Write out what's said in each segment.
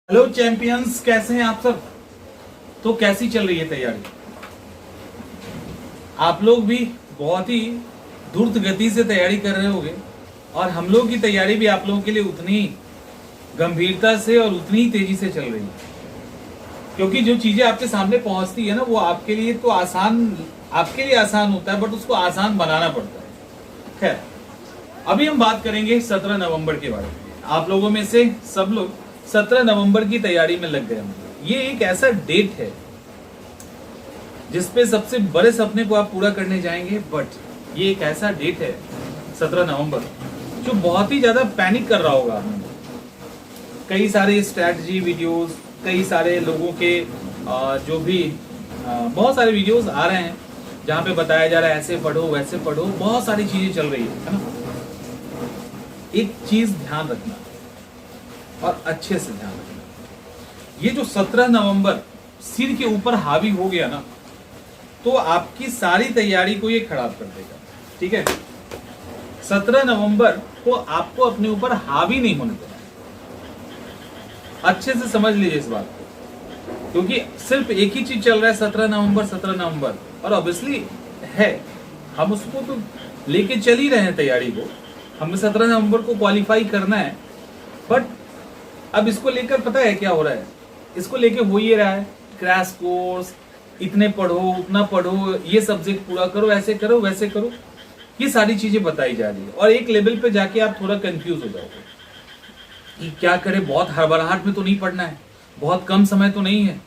Hello champions, कैसे हैं आप सब। तो कैसी चल रही है तैयारी। आप लोग भी बहुत ही द्रुत गति से तैयारी कर रहे होंगे और हम लोग की तैयारी भी आप लोगों के लिए उतनी गंभीरता से और उतनी ही तेजी से चल रही है, क्योंकि जो चीजें आपके सामने पहुंचती है ना, वो आपके लिए तो आपके लिए आसान होता है, बट उसको आसान बनाना पड़ता है। खैर, अभी हम बात करेंगे 17 नवंबर के बारे में। आप लोगों में से सब लोग 17 नवंबर की तैयारी में लग गए होंगे। ये एक ऐसा डेट है जिसपे सबसे बड़े सपने को आप पूरा करने जाएंगे, बट ये एक ऐसा डेट है 17 नवंबर जो बहुत ही ज्यादा पैनिक कर रहा होगा आप लोगों को। कई सारे स्ट्रैटेजी वीडियोस, कई सारे लोगों के जो भी बहुत सारे वीडियोस आ रहे हैं जहां पे बताया जा रहा है ऐसे पढ़ो वैसे पढ़ो, बहुत सारी चीजें चल रही है ना। एक चीज ध्यान रखना और अच्छे से ध्यान रखना, ये जो 17 नवंबर सिर के ऊपर हावी हो गया ना, तो आपकी सारी तैयारी को ये खराब कर देगा। ठीक है, 17 नवंबर को आपको अपने ऊपर हावी नहीं होने देना। अच्छे से समझ लीजिए इस बात को, क्योंकि सिर्फ एक ही चीज चल रहा है 17 नवंबर 17 नवंबर, और ऑब्वियसली है, हम उसको तो लेके चल ही रहे हैं तैयारी को। हमें 17 नवंबर को क्वालिफाई करना है, बट अब इसको लेकर पता है क्या हो रहा है, इसको लेकर हो ये रहा है क्रैश कोर्स, इतने पढ़ो उतना पढ़ो, ये सब्जेक्ट पूरा करो, ऐसे करो वैसे करो, ये सारी चीजें बताई जा रही है। और एक लेवल पे जाके आप थोड़ा कंफ्यूज हो जाओगे कि क्या करें, बहुत हड़बड़ाहट में तो नहीं पढ़ना है, बहुत कम समय तो नहीं है।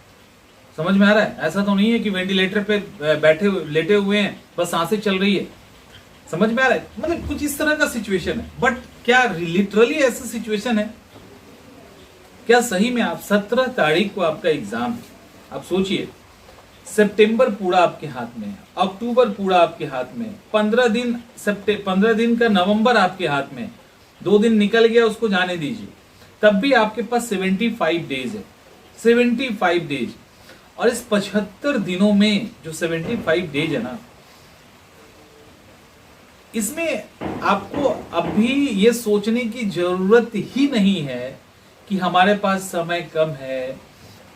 समझ में आ रहा है, ऐसा तो नहीं है कि वेंटिलेटर पे बैठे लेटे हुए हैं, बस सांसें चल रही है। समझ में आ रहा है, मतलब कुछ इस तरह का सिचुएशन है। बट क्या लिटरली ऐसा सिचुएशन है? क्या सही में आप 17 तारीख को आपका एग्जाम है? आप सोचिए, सितंबर पूरा आपके हाथ में है, अक्टूबर पूरा आपके हाथ में, 15 दिन का नवंबर आपके हाथ में, 2 दिन निकल गया उसको जाने दीजिए, तब भी आपके पास 75 डेज है। 75 डेज, और इस 75 दिनों में जो 75 डेज है ना, इसमें आपको अभी ये सोचने की जरूरत ही नहीं है कि हमारे पास समय कम है,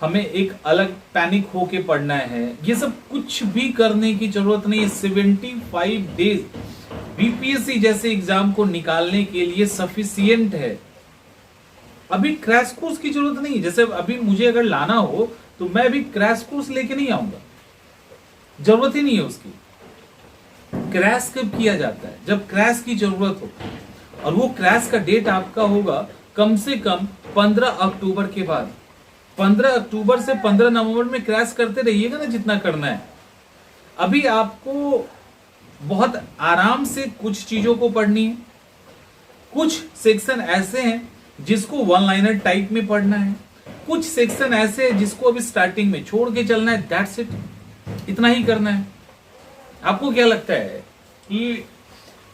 हमें एक अलग पैनिक होके पढ़ना है। ये सब कुछ भी करने की जरूरत नहीं है। 75 डेज बीपीएससी जैसे एग्जाम को निकालने के लिए सफिशिएंट है। अभी क्रैश कोर्स की जरूरत नहीं है। जैसे अभी मुझे अगर लाना हो तो मैं अभी क्रैश कोर्स लेके नहीं आऊंगा, जरूरत ही नहीं है उसकी। क्रैश कब किया जाता है? जब क्रैश की जरूरत हो, और वो क्रैश का डेट आपका होगा कम से कम 15 अक्टूबर के बाद। 15 अक्टूबर से 15 नवंबर में क्रैश करते रहिएगा ना जितना करना है। अभी आपको बहुत आराम से कुछ चीजों को पढ़नी है। कुछ सेक्शन ऐसे हैं जिसको वन लाइनर टाइप में पढ़ना है, कुछ सेक्शन ऐसे हैं जिसको अभी स्टार्टिंग में छोड़ के चलना है। दैट्स इट, इतना ही करना है। आपको क्या लगता है कि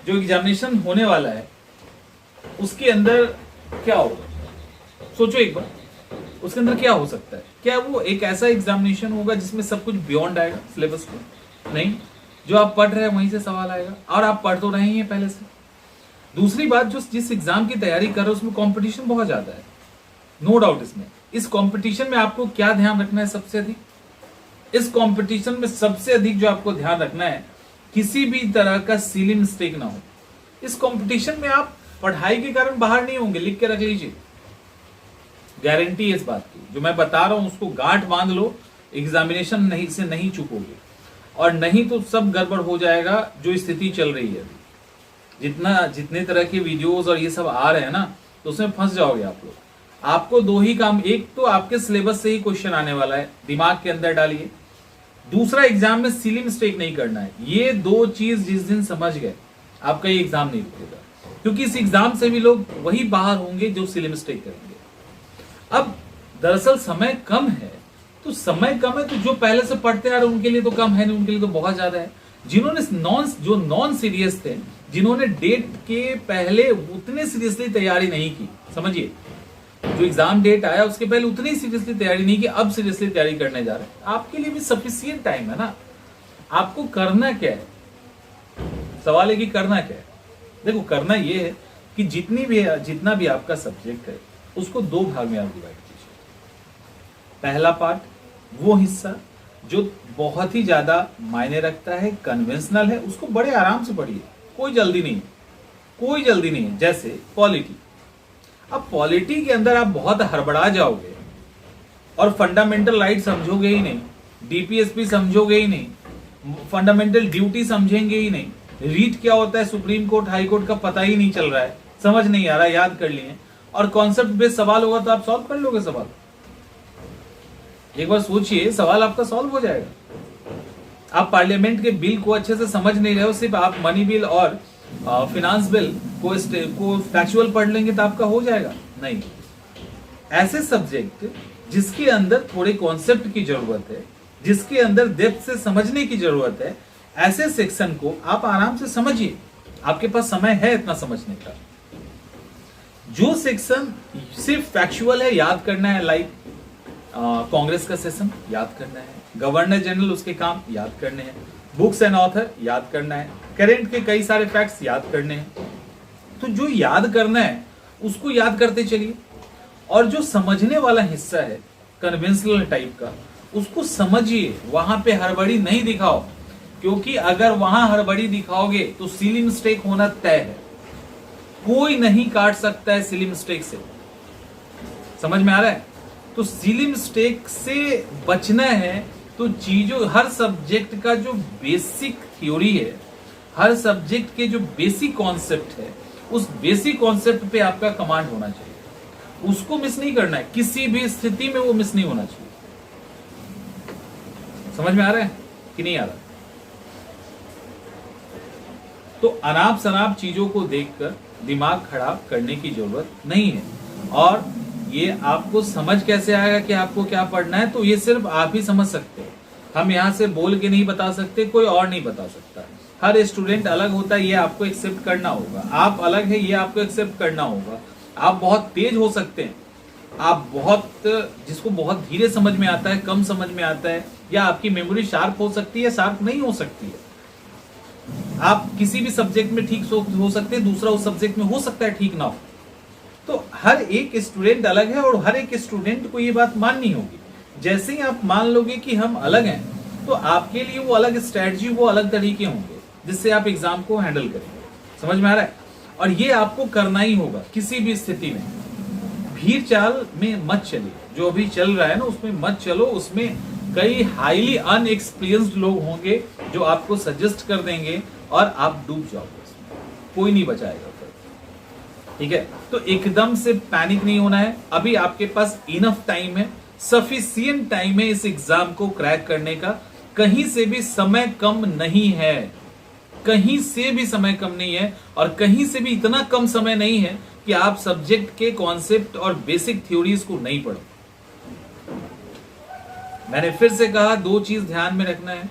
जो एग्जामिनेशन होने वाला है उसके अंदर क्या होगा? सोचो एक बार, उसके अंदर क्या हो सकता है? क्या वो एक ऐसा एग्जामिनेशन होगा जिसमें सब कुछ बियॉन्ड आएगा सिलेबस को? नहीं, जो आप पढ़ रहे हैं वहीं से सवाल आएगा, और आप पढ़ तो रहे ही हैं पहले से। दूसरी बात, जो जिस एग्जाम की तैयारी कर रहे हो उसमें कंपटीशन बहुत ज्यादा है, नो डाउट। इसमें इस कंपटीशन में आपको क्या ध्यान रखना है सबसे अधिक? इस कंपटीशन में सबसे अधिक जो आपको ध्यान रखना है, किसी भी तरह का सिली मिस्टेक ना हो। इस कंपटीशन में आप पढ़ाई के कारण बाहर नहीं होंगे, लिख के रख लीजिए, गारंटी है इस बात की। जो मैं बता रहा हूं उसको गांठ बांध लो, एग्जामिनेशन नहीं चुकोगे, और नहीं तो सब गड़बड़ हो जाएगा। जो स्थिति चल रही है, जितने तरह के वीडियोस और ये सब आ रहे हैं ना, तो उसमें फंस जाओगे आप लोग। आपको 2 ही काम, एक तो आपके सिलेबस से ही क्वेश्चन आने वाला है, दिमाग के अंदर डालिए। दूसरा, एग्जाम में सिली मिस्टेक नहीं करना है। ये 2 चीज जिस दिन समझ गए, आपका ये एग्जाम नहीं रुकेगा, क्योंकि इस एग्जाम से भी लोग वही बाहर होंगे जो सिली मिस्टेक करेंगे। अब दरअसल समय कम है, तो समय कम है तो जो पहले से पढ़ते आ रहे हैं उनके लिए तो कम है नहीं, उनके लिए तो बहुत ज्यादा है। जिन्होंने नॉन सीरियस थे, जिन्होंने डेट के पहले उतने सीरियसली तैयारी नहीं की, समझिए, जो एग्जाम डेट आया उसके पहले उतनी सीरियसली तैयारी नहीं की, अब सीरियसली तैयारी करने जा रहे हैं, आपके लिए भी सफिशिएंट टाइम है ना। आपको करना क्या है? सवाल है कि करना क्या है। देखो, करना ये है कि जितना भी आपका सब्जेक्ट है उसको 2 भाग में आप डिवाइड कीजिए। पहला पार्ट वो हिस्सा जो बहुत ही ज्यादा मायने रखता है, कन्वेंशनल है, उसको बड़े आराम से पढ़िए, कोई जल्दी नहीं, कोई जल्दी नहीं है। जैसे पॉलिटी, अब पॉलिटी के अंदर आप बहुत हड़बड़ा जाओगे और फंडामेंटल राइट समझोगे ही नहीं, डीपीएसपी समझोगे ही नहीं, फंडामेंटल ड्यूटी समझेंगे ही नहीं, रीट क्या होता है सुप्रीम कोर्ट हाई कोर्ट का पता ही नहीं चल रहा है, समझ नहीं आ रहा, याद कर लिए, और कॉन्सेप्ट बेस्ड सवाल होगा तो आप सॉल्व कर लोगे सवाल। एक बार सोचिए, सवाल आपका सॉल्व हो जाएगा। आप पार्लियामेंट के बिल को अच्छे से समझ नहीं रहे हो, सिर्फ आप मनी बिल और फिनांस बिल को फैक्चुअल पढ़ लेंगे तो आपका हो जाएगा नहीं। ऐसे सब्जेक्ट जिसके अंदर थोड़े कॉन्सेप्ट की जरूरत है, जिसके अंदर डेप्थ से समझने की जरूरत है, ऐसे सेक्शन को आप आराम से समझिए, आपके पास समय है इतना समझने का। जो सेक्शन सिर्फ फैक्चुअल है, याद करना है, लाइक कांग्रेस का सेशन याद करना है, गवर्नर जनरल उसके काम याद करने हैं, बुक्स एंड ऑथर याद करना है, करेंट के कई सारे फैक्ट्स याद करने हैं। तो जो याद करना है उसको याद करते चलिए, और जो समझने वाला हिस्सा है कन्वेंशनल टाइप का, उसको समझिए, वहां पे हड़बड़ी नहीं दिखाओ, क्योंकि अगर वहां हड़बड़ी दिखाओगे तो सिली मिस्टेक होना तय है, कोई नहीं काट सकता है सिली मिस्टेक से। समझ में आ रहा है? तो सिली मिस्टेक से बचना है तो चीजों, हर सब्जेक्ट का जो बेसिक थ्योरी है, हर सब्जेक्ट के जो बेसिक कॉन्सेप्ट है, उस बेसिक कॉन्सेप्ट पे आपका कमांड होना चाहिए, उसको मिस नहीं करना है, किसी भी स्थिति में वो मिस नहीं होना चाहिए। समझ में आ रहा है कि नहीं आ रहा? तो अनाप शनाप चीजों को देखकर दिमाग खराब करने की जरूरत नहीं है। और ये आपको समझ कैसे आएगा कि आपको क्या पढ़ना है, तो ये सिर्फ आप ही समझ सकते हैं, हम यहां से बोल के नहीं बता सकते, कोई और नहीं बता सकता। हर स्टूडेंट अलग होता है, ये आपको एक्सेप्ट करना होगा। आप अलग है, ये आपको एक्सेप्ट करना होगा। आप बहुत तेज हो सकते हैं, आप बहुत, जिसको बहुत धीरे समझ में आता है, कम समझ में आता है, या आपकी मेमोरी शार्प हो सकती है, शार्प नहीं हो सकती है। आप किसी भी सब्जेक्ट में ठीक हो सकते हैं, दूसरा उस सब्जेक्ट में हो सकता है ठीक ना हो। तो हर एक स्टूडेंट अलग है, और हर एक स्टूडेंट को ये बात माननी होगी। जैसे ही आप मान लोगे कि हम अलग हैं, तो आपके लिए वो अलग स्ट्रेटजी, वो अलग तरीके होंगे जिससे आप एग्जाम को हैंडल करेंगे। समझ में आ रहा है? और ये आपको करना ही होगा किसी भी स्थिति में। भीड़ चाल में मत चलिए, जो अभी चल रहा है ना उसमें मत चलो। उसमें कई हाईली अनएक्सपीरियंस्ड लोग होंगे जो आपको सजेस्ट कर देंगे और आप डूब जाओगे उसमें, कोई नहीं बचाएगा फिर। ठीक है? तो एकदम से पैनिक नहीं होना है। अभी आपके पास इनफ टाइम है, सफिशिएंट टाइम है इस एग्जाम को क्रैक करने का। कहीं से भी समय कम नहीं है, कहीं से भी समय कम नहीं है, और कहीं से भी इतना कम समय नहीं है कि आप सब्जेक्ट के कॉन्सेप्ट और बेसिक थ्योरीज को नहीं पढ़ो। मैंने फिर से कहा, दो चीज ध्यान में रखना है।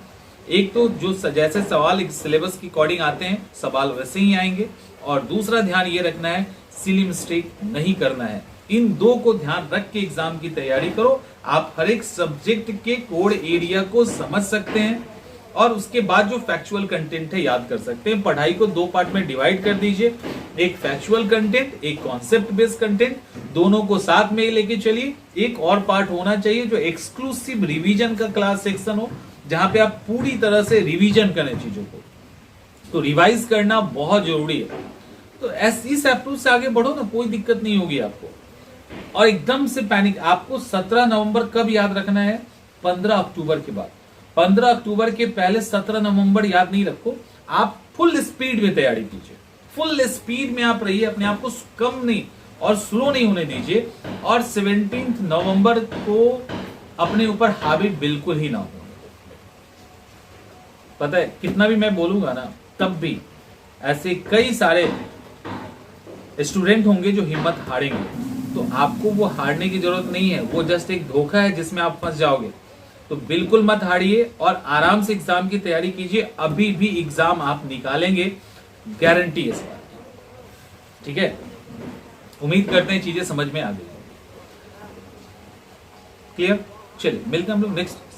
एक तो जो जैसे सवाल सिलेबस की अकॉर्डिंग आते हैं, सवाल वैसे ही आएंगे, और दूसरा ध्यान ये रखना है सिली मिस्टेक नहीं करना है। इन दो को ध्यान रख के एग्जाम की तैयारी करो। आप हर एक सब्जेक्ट के कोड एरिया को समझ सकते हैं, और उसके बाद जो फैक्चुअल कंटेंट है याद कर सकते हैं। पढ़ाई को दो पार्ट में डिवाइड कर दीजिए, एक फैक्चुअल कंटेंट, एक कॉन्सेप्ट बेस्ड कंटेंट, दोनों को साथ में लेके चलिए। एक और पार्ट होना चाहिए जो एक्सक्लूसिव रिवीजन का क्लास सेक्शन हो, जहां पे आप पूरी तरह से रिवीजन करें चीजों को। तो रिवाइज करना बहुत जरूरी है। तो इस अप्रोच से आगे बढ़ो ना, कोई दिक्कत नहीं होगी आपको। और एकदम से पैनिक, आपको 17 नवंबर कब याद रखना है? 15 अक्टूबर के बाद। 15 अक्टूबर के पहले 17 नवंबर याद नहीं रखो। आप फुल स्पीड में तैयारी कीजिए, फुल स्पीड में आप रहिए, अपने आप को कम नहीं और स्लो नहीं होने दीजिए। और 17 नवंबर को अपने ऊपर हावी बिल्कुल ही ना हो। पता है कितना भी मैं बोलूंगा ना, तब भी ऐसे कई सारे स्टूडेंट होंगे जो हिम्मत हारेंगे। तो आपको वो हारने की जरूरत नहीं है, वो जस्ट एक धोखा है जिसमें आप फंस जाओगे। तो बिल्कुल मत हारिए और आराम से एग्जाम की तैयारी कीजिए। अभी भी एग्जाम आप निकालेंगे, गारंटी है इस बात की। ठीक है? उम्मीद करते हैं चीजें समझ में आ गई। क्लियर? चलिए मिलते हैं हम लोग नेक्स्ट